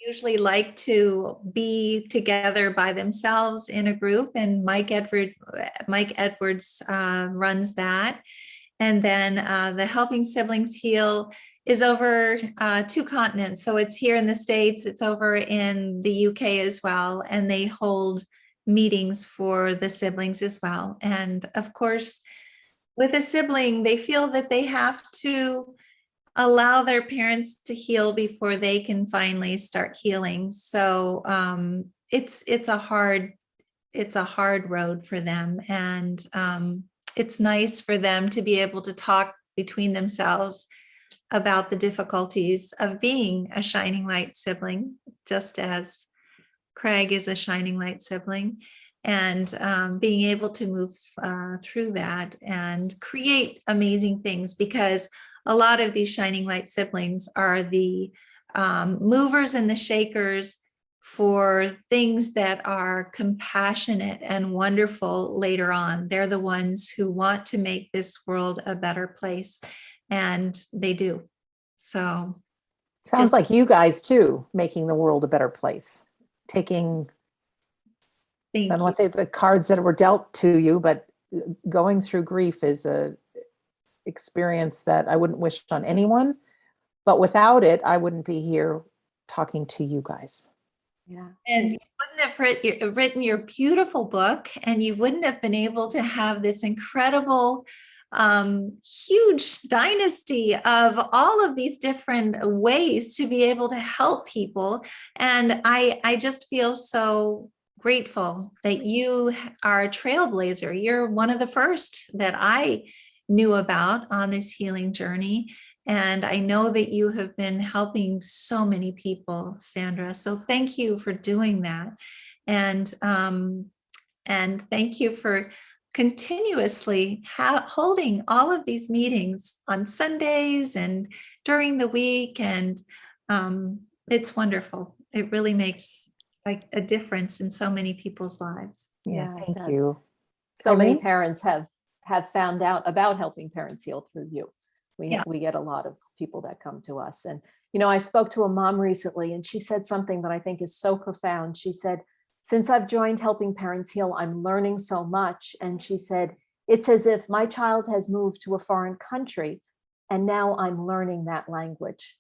usually like to be together by themselves in a group. And Mike Edwards runs that. And then the Helping Siblings Heal is over 2 continents. So it's here in the States, it's over in the UK as well, and they hold meetings for the siblings as well. And of course, with a sibling, they feel that they have to allow their parents to heal before they can finally start healing. So it's a hard road for them. And it's nice for them to be able to talk between themselves about the difficulties of being a shining light sibling, just as Craig is a shining light sibling, and being able to move through that and create amazing things, because a lot of these shining light siblings are the movers and the shakers for things that are compassionate and wonderful later on. They're the ones who want to make this world a better place, and they do. So Sounds like you guys too, making the world a better place, taking, I don't want to say the cards that were dealt to you, but going through grief is a experience that I wouldn't wish on anyone, but without it, I wouldn't be here talking to you guys. Yeah. And you wouldn't have written your beautiful book, and you wouldn't have been able to have this incredible, huge dynasty of all of these different ways to be able to help people. And I just feel so grateful that you are a trailblazer. You're one of the first that I knew about on this healing journey. And I know that you have been helping so many people, Sandra. So thank you for doing that. And thank you for continuously holding all of these meetings on Sundays and during the week. And it's wonderful. It really makes like a difference in so many people's lives. Yeah, it thank does. you. So many Irene? parents have found out about Helping Parents Heal through you. We get a lot of people that come to us. And, I spoke to a mom recently, and she said something that I think is so profound. She said, since I've joined Helping Parents Heal, I'm learning so much. And she said, It's as if my child has moved to a foreign country and now I'm learning that language.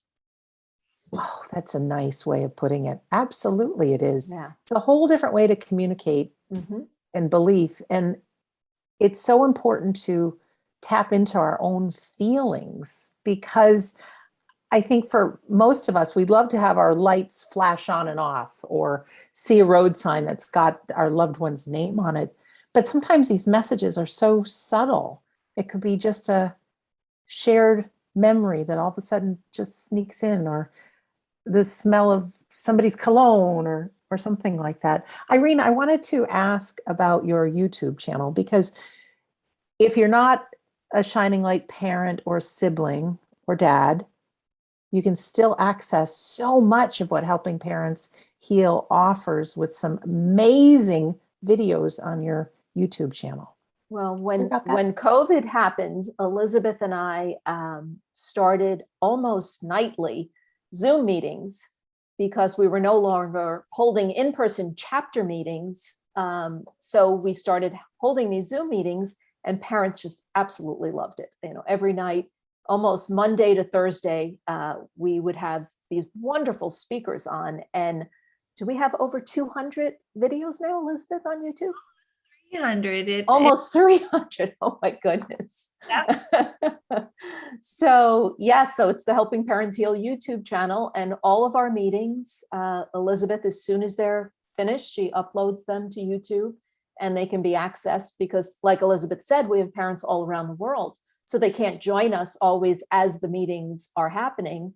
Oh, that's a nice way of putting it. Absolutely, it is. Yeah. It's a whole different way to communicate Mhm. and belief. And it's so important to tap into our own feelings, because I think for most of us, we'd love to have our lights flash on and off, or see a road sign that's got our loved one's name on it. But sometimes these messages are so subtle. It could be just a shared memory that all of a sudden just sneaks in, or the smell of somebody's cologne, or something like that. Irene, I wanted to ask about your YouTube channel, because if you're not a Shining Light parent or sibling or dad, you can still access so much of what Helping Parents Heal offers with some amazing videos on your YouTube channel. Well, about that? when COVID happened, Elizabeth and I started almost nightly Zoom meetings, because we were no longer holding in-person chapter meetings. So we started holding these Zoom meetings, and parents just absolutely loved it. You know, every night, almost Monday to Thursday, we would have these wonderful speakers on. And do we have over 200 videos now, Elizabeth, on YouTube? 300. Almost 300. Oh my goodness. So yes, so it's the Helping Parents Heal YouTube channel, and all of our meetings, Elizabeth, as soon as they're finished, she uploads them to YouTube, and they can be accessed, because like Elizabeth said, we have parents all around the world, so they can't join us always as the meetings are happening,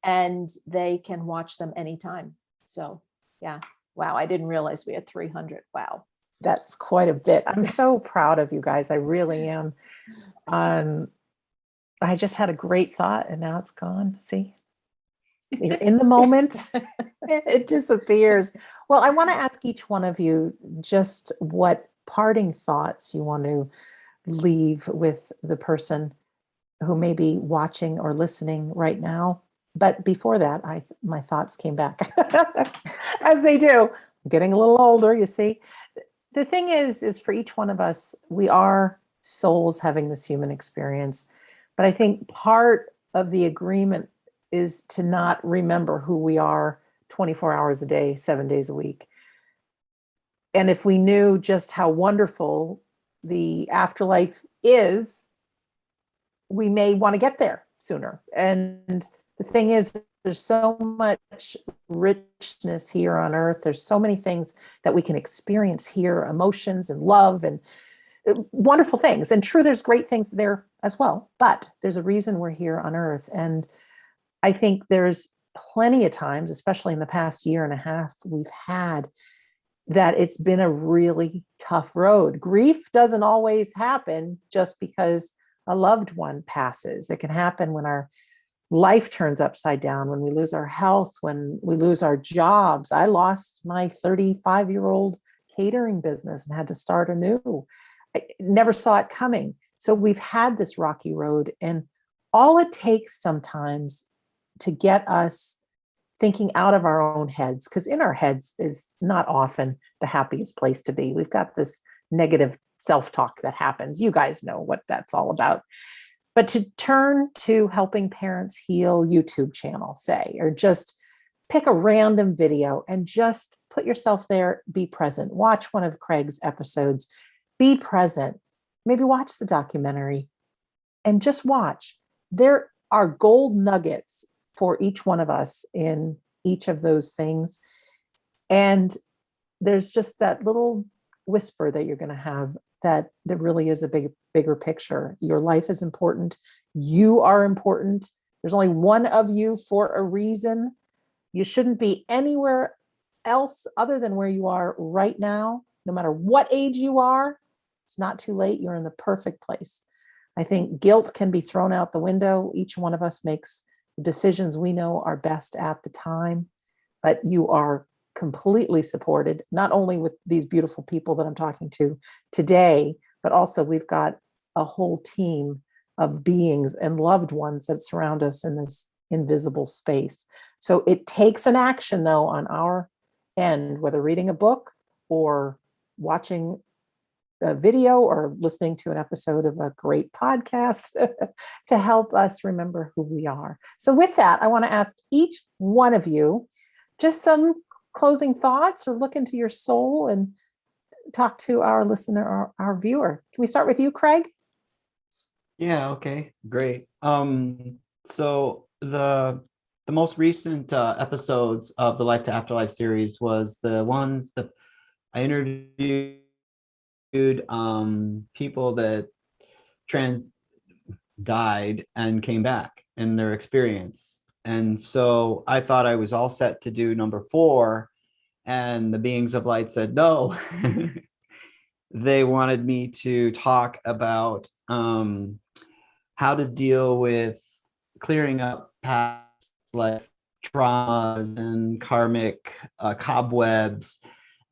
and they can watch them anytime. So yeah, wow, I didn't realize we had 300. Wow. That's quite a bit. I'm so proud of you guys. I really am. I just had a great thought and now it's gone. See, you're in the moment, it disappears. Well, I want to ask each one of you just what parting thoughts you want to leave with the person who may be watching or listening right now. But before that, my thoughts came back as they do. I'm getting a little older, you see. The thing is for each one of us, we are souls having this human experience. But I think part of the agreement is to not remember who we are 24 hours a day, 7 days a week. And if we knew just how wonderful the afterlife is, we may want to get there sooner. And the thing is, there's so much richness here on earth. There's so many things that we can experience here, emotions and love and wonderful things. And true, there's great things there as well, but there's a reason we're here on earth. And I think there's plenty of times, especially in the past year and a half we've had, that it's been a really tough road. Grief doesn't always happen just because a loved one passes. It can happen when our life turns upside down, when we lose our health, when we lose our jobs. I lost my 35-year-old catering business and had to start anew. I never saw it coming. So we've had this rocky road, and all it takes sometimes to get us thinking out of our own heads, because in our heads is not often the happiest place to be. We've got this negative self-talk that happens. You guys know what that's all about. But to turn to Helping Parents Heal YouTube channel, say, or just pick a random video and just put yourself there, be present. Watch one of Craig's episodes, be present. Maybe watch the documentary and just watch. There are gold nuggets for each one of us in each of those things. And there's just that little whisper that you're going to have that there really is a bigger picture. Your life is important. You are important. There's only one of you for a reason. You shouldn't be anywhere else other than where you are right now, no matter what age you are. It's not too late. You're in the perfect place. I think guilt can be thrown out the window. Each one of us makes the decisions we know are best at the time, but you are completely supported, not only with these beautiful people that I'm talking to today, but also we've got a whole team of beings and loved ones that surround us in this invisible space. So it takes an action, though, on our end, whether reading a book or watching a video or listening to an episode of a great podcast to help us remember who we are. So with that, I want to ask each one of you just some closing thoughts, or look into your soul and talk to our listener or our viewer. Can we start with you, Craig? Yeah, okay, great. So the most recent episodes of the Life to Afterlife series was the ones that I interviewed people that trans died and came back in their experience. And so I thought I was all set to do number 4, and the beings of light said no. They wanted me to talk about how to deal with clearing up past life traumas and karmic cobwebs.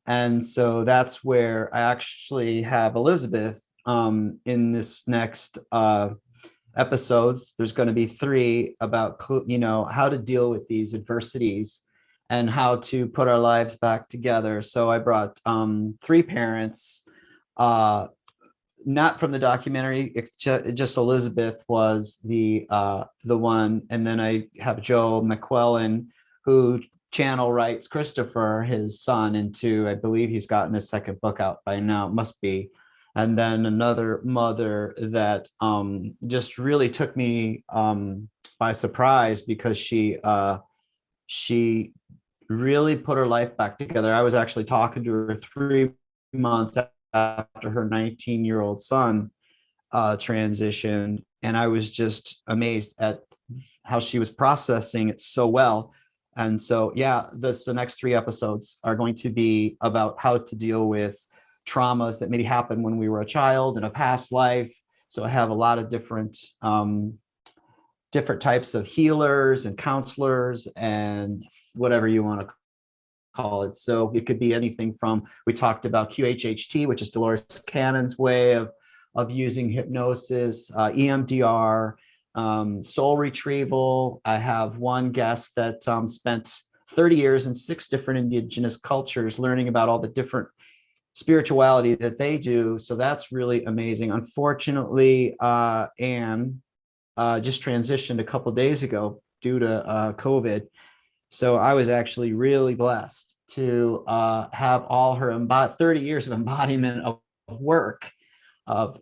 And so that's where I actually have Elizabeth in this next episodes. There's going to be 3 about, how to deal with these adversities and how to put our lives back together. So I brought 3 parents, not from the documentary. It's just Elizabeth was the one, and then I have Joe McClellan, who channel writes Christopher, his son, into, I believe he's gotten his 2nd book out by now, it must be. And then another mother that just really took me by surprise, because she really put her life back together. I was actually talking to her 3 months after her 19-year-old son transitioned, and I was just amazed at how she was processing it so well. And so, yeah, the next 3 episodes are going to be about how to deal with traumas that maybe happened when we were a child in a past life. So I have a lot of different types of healers and counselors and whatever you want to call it. So it could be anything from, we talked about QHHT, which is Dolores Cannon's way of using hypnosis, EMDR, soul retrieval. I have one guest that spent 30 years in 6 different indigenous cultures learning about all the different spirituality that they do. So that's really amazing. Unfortunately, Anne just transitioned a couple of days ago due to COVID. So I was actually really blessed to have all her 30 years of embodiment of work of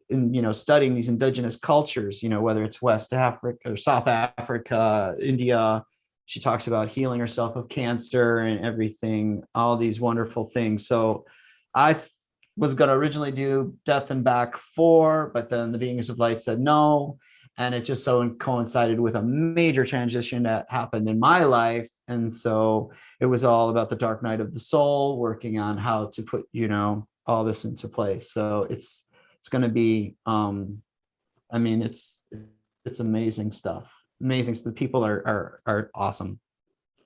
studying these indigenous cultures, whether it's West Africa or South Africa, India. She talks about healing herself of cancer and everything, all these wonderful things. So I was going to originally do Death and Back 4, but then the Beings of Light said no. And it just so coincided with a major transition that happened in my life. And so it was all about the dark night of the soul, working on how to put, all this into place. So it's going to be, it's amazing stuff. Amazing. So the people are awesome.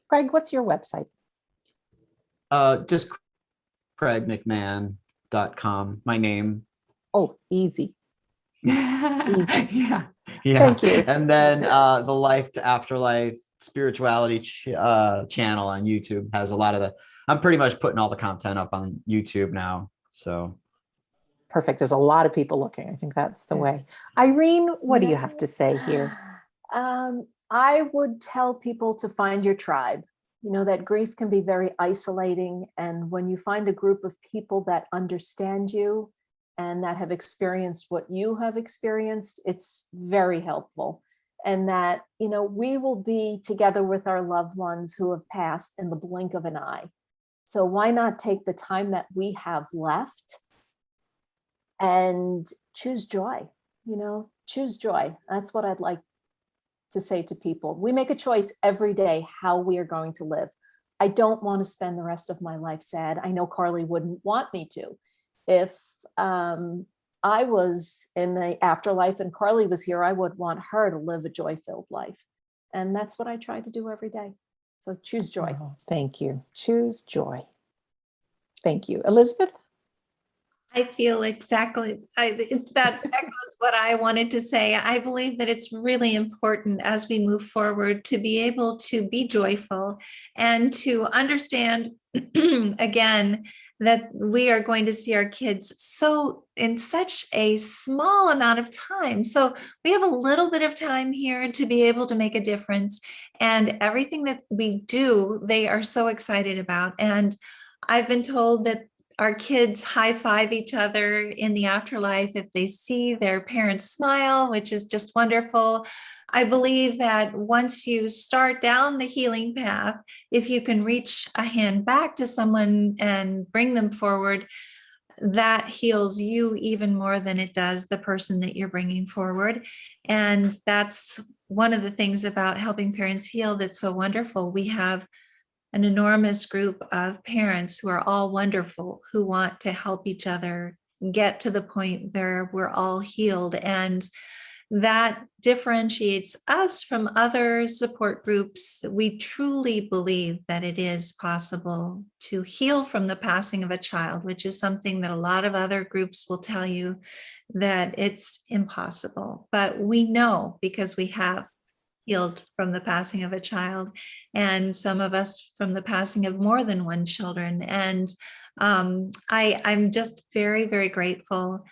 Craig, what's your website? Just craigmcmahon.com, my name. Oh, easy. Easy. Yeah. Thank you. And then the Life to Afterlife spirituality channel on YouTube has a lot of I'm pretty much putting all the content up on YouTube now. So perfect. There's a lot of people looking. I think that's the way. Irene, what do you have to say here? I would tell people to find your tribe. That grief can be very isolating. And when you find a group of people that understand you and that have experienced what you have experienced, it's very helpful. And that, we will be together with our loved ones who have passed in the blink of an eye. So why not take the time that we have left and choose joy? Choose joy. That's what I'd like to say to people. We make a choice every day how we are going to live. I don't want to spend the rest of my life sad. I know Carly wouldn't want me to. If I was in the afterlife and Carly was here, I would want her to live a joy-filled life. And that's what I try to do every day. So choose joy. Oh, thank you. Choose joy. Thank you. Elizabeth? I feel exactly that echoes what I wanted to say. I believe that it's really important as we move forward to be able to be joyful and to understand, again, that we are going to see our kids so in such a small amount of time. So we have a little bit of time here to be able to make a difference. And everything that we do, they are so excited about. And I've been told that our kids high five each other in the afterlife if they see their parents smile, which is just wonderful. I believe that once you start down the healing path, if you can reach a hand back to someone and bring them forward, that heals you even more than it does the person that you're bringing forward. And that's one of the things about Helping Parents Heal that's so wonderful. We have an enormous group of parents who are all wonderful, who want to help each other get to the point where we're all healed. And that differentiates us from other support groups. We truly believe that it is possible to heal from the passing of a child, which is something that a lot of other groups will tell you that it's impossible. But we know because we have healed from the passing of a child, and some of us from the passing of more than one children. And I'm just very, very grateful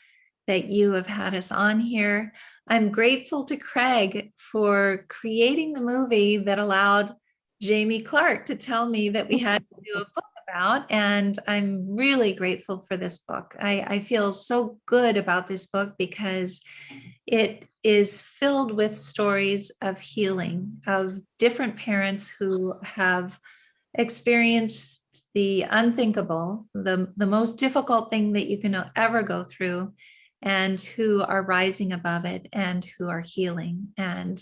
that you have had us on here. I'm grateful to Craig for creating the movie that allowed Jamie Clark to tell me that we had to do a book about. And I'm really grateful for this book. I feel so good about this book because it is filled with stories of healing, of different parents who have experienced the unthinkable, the most difficult thing that you can ever go through, and who are rising above it and who are healing. And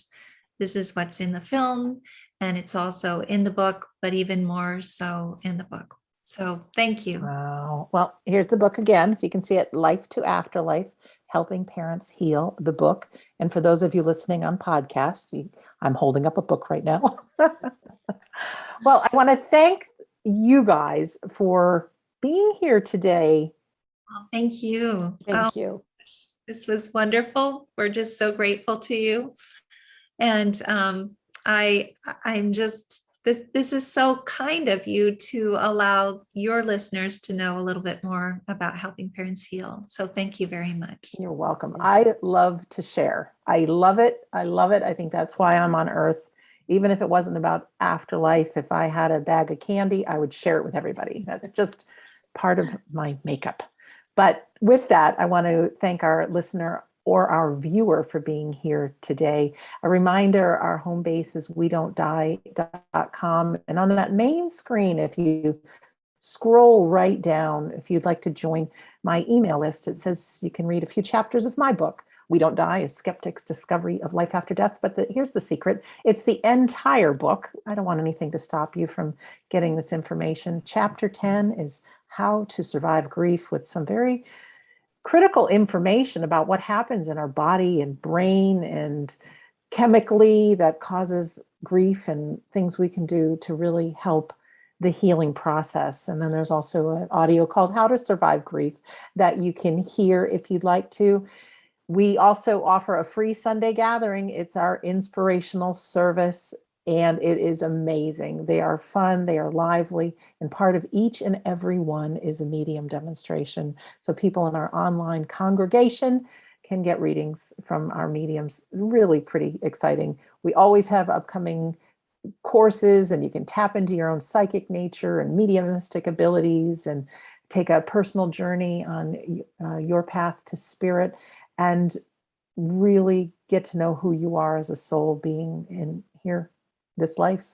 this is what's in the film, and it's also in the book, but even more so in the book. So thank you. Wow. Well, here's the book again. If you can see it, Life to Afterlife, Helping Parents Heal, the book. And for those of you listening on podcast, I'm holding up a book right now. Well, I want to thank you guys for being here today. Well, thank you. Thank you. This was wonderful. We're just so grateful to you. And I'm just, this is so kind of you to allow your listeners to know a little bit more about Helping Parents Heal. So thank you very much. You're welcome. I love to share. I love it. I love it. I think that's why I'm on earth. Even if it wasn't about afterlife, if I had a bag of candy, I would share it with everybody. That's just part of my makeup. But with that, I want to thank our listener or our viewer for being here today. A reminder, our home base is wedon'tdie.com. And on that main screen, if you scroll right down, if you'd like to join my email list, it says you can read a few chapters of my book, We Don't Die, A Skeptic's Discovery of Life After Death. But here's the secret. It's the entire book. I don't want anything to stop you from getting this information. Chapter 10 is How to Survive Grief, with some very critical information about what happens in our body and brain and chemically that causes grief, and things we can do to really help the healing process. And then there's also an audio called How to Survive Grief that you can hear if you'd like to. We also offer a free Sunday gathering. It's our inspirational service, and it is amazing. They are fun, they are lively, and part of each and every one is a medium demonstration. So people in our online congregation can get readings from our mediums. Really pretty exciting. We always have upcoming courses, and you can tap into your own psychic nature and mediumistic abilities and take a personal journey on your path to spirit and really get to know who you are as a soul being in here, this life.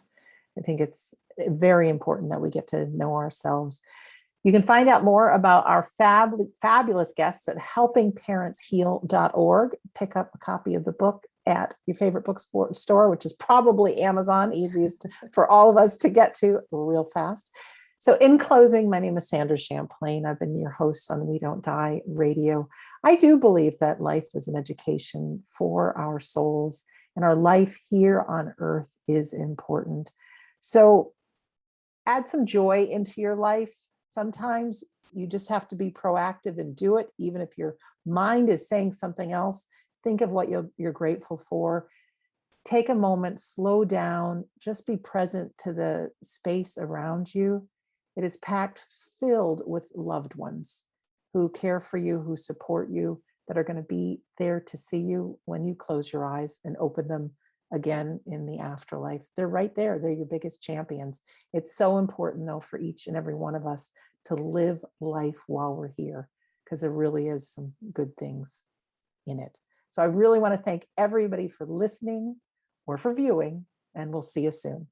I think it's very important that we get to know ourselves. You can find out more about our fabulous guests at helpingparentsheal.org. Pick up a copy of the book at your favorite bookstore, which is probably Amazon, easiest for all of us to get to real fast. So in closing, my name is Sandra Champlain. I've been your host on We Don't Die Radio. I do believe that life is an education for our souls, and our life here on earth is important. So add some joy into your life. Sometimes you just have to be proactive and do it, even if your mind is saying something else. Think of what you're grateful for. Take a moment, slow down, just be present to the space around you. It is packed filled with loved ones who care for you, who support you, that are going to be there to see you when you close your eyes and open them again in the afterlife. They're right there. They're your biggest champions. It's so important, though, for each and every one of us to live life while we're here, because there really is some good things in it. So I really want to thank everybody for listening or for viewing, and we'll see you soon.